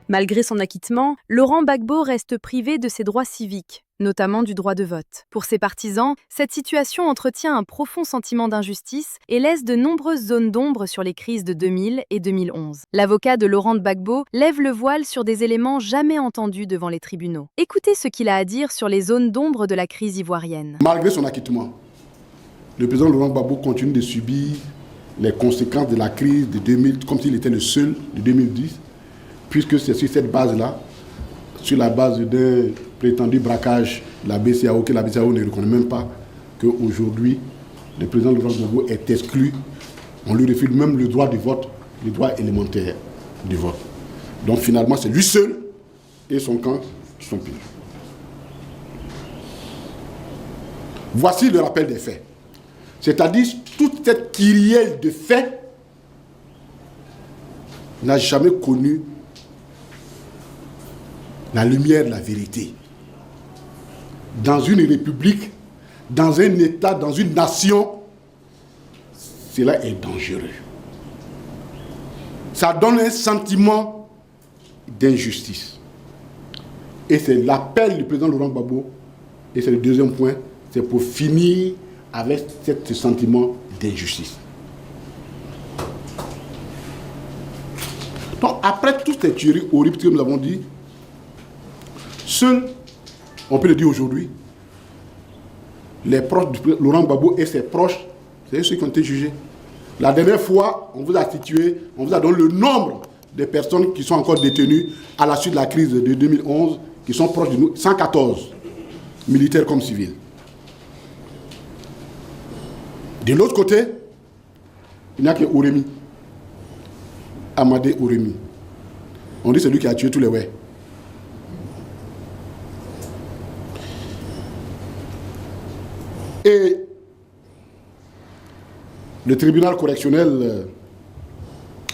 Malgré son acquittement, Laurent Gbagbo reste privé de ses droits civiques, notamment du droit de vote. Pour ses partisans, cette situation entretient un profond sentiment d'injustice et laisse de nombreuses zones d'ombre sur les crises de 2000 et 2011. L'avocat de Laurent Gbagbo lève le voile sur des éléments jamais entendus devant les tribunaux. Écoutez ce qu'il a à dire sur les zones d'ombre de la crise ivoirienne. Malgré son acquittement, le président Laurent Gbagbo continue de subir les conséquences de la crise de 2000, comme s'il était le seul de 2010, puisque c'est sur cette base-là, sur la base d'un prétendu braquage de la BCEAO, que la BCEAO ne reconnaît même pas, qu'aujourd'hui, le président Laurent Gbagbo est exclu. On lui refuse même le droit du vote, le droit élémentaire du vote. Donc finalement, c'est lui seul et son camp qui sont pires. Voici le rappel des faits. C'est-à-dire, toute cette kyrielle de faits n'a jamais connu la lumière de la vérité. Dans une république, dans un État, dans une nation, cela est dangereux. Ça donne un sentiment d'injustice. Et c'est l'appel du président Laurent Gbagbo, et c'est le deuxième point, c'est pour finir avec ce sentiment d'injustice. Donc, après toutes ces tueries horribles que nous avons dit, seuls, on peut le dire aujourd'hui, les proches de Laurent Gbagbo et ses proches, c'est ceux qui ont été jugés. La dernière fois, on vous a situé, on vous a donné le nombre de personnes qui sont encore détenues à la suite de la crise de 2011, qui sont proches de nous, 114 militaires comme civils. De l'autre côté, il n'y a que Ourémi, Amadé Ourémi. On dit c'est lui qui a tué tous les ouais. Et le tribunal correctionnel,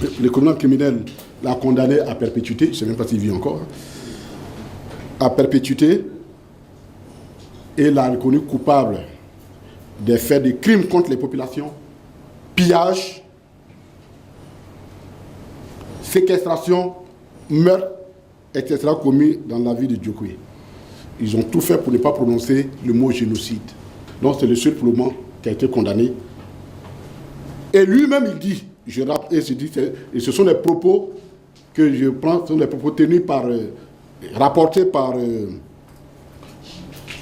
le tribunal criminel l'a condamné à perpétuité, je ne sais même pas s'il vit encore, à perpétuité, et l'a reconnu coupable des faits de crimes contre les populations, pillage, séquestration, meurtre, etc. commis dans la ville de Djokwe. Ils ont tout fait pour ne pas prononcer le mot génocide. Donc c'est le seul pour le moment qui a été condamné. Et lui-même il dit, et ce sont les propos que je prends, ce sont les propos tenus par, rapportés par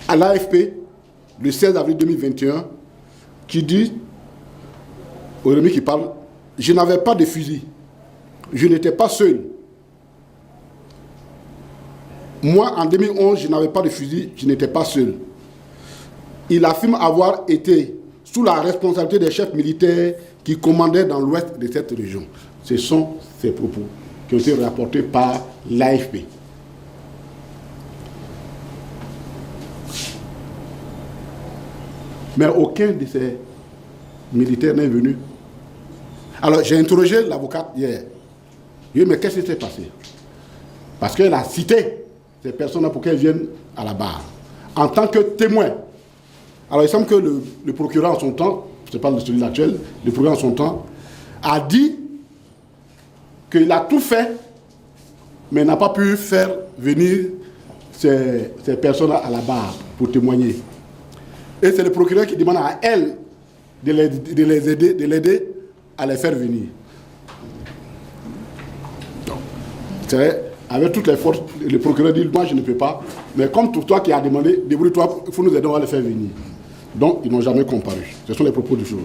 à l'AFP le 16 avril 2021, qui dit, Ourémi qui parle, je n'avais pas de fusil, je n'étais pas seul. Moi, en 2011, je n'avais pas de fusil, je n'étais pas seul. Il affirme avoir été sous la responsabilité des chefs militaires qui commandaient dans l'ouest de cette région. Ce sont ces propos qui ont été rapportés par l'AFP. Mais aucun de ces militaires n'est venu. Alors j'ai interrogé l'avocate hier. Je lui ai dit, mais qu'est-ce qui s'est passé? Parce qu'elle a cité ces personnes-là pour qu'elles viennent à la barre, en tant que témoins. Alors il semble que le procureur en son temps, je ne sais pas de celui actuel, le procureur en son temps, a dit qu'il a tout fait, mais n'a pas pu faire venir ces personnes à la barre pour témoigner. Et c'est le procureur qui demande à elle de l'aider à les faire venir. Donc, c'est vrai, avec toutes les forces, le procureur dit, moi je ne peux pas, mais comme toi qui as demandé, débrouille-toi, il faut nous aider à les faire venir. Donc, ils n'ont jamais comparu. Ce sont les propos du jour.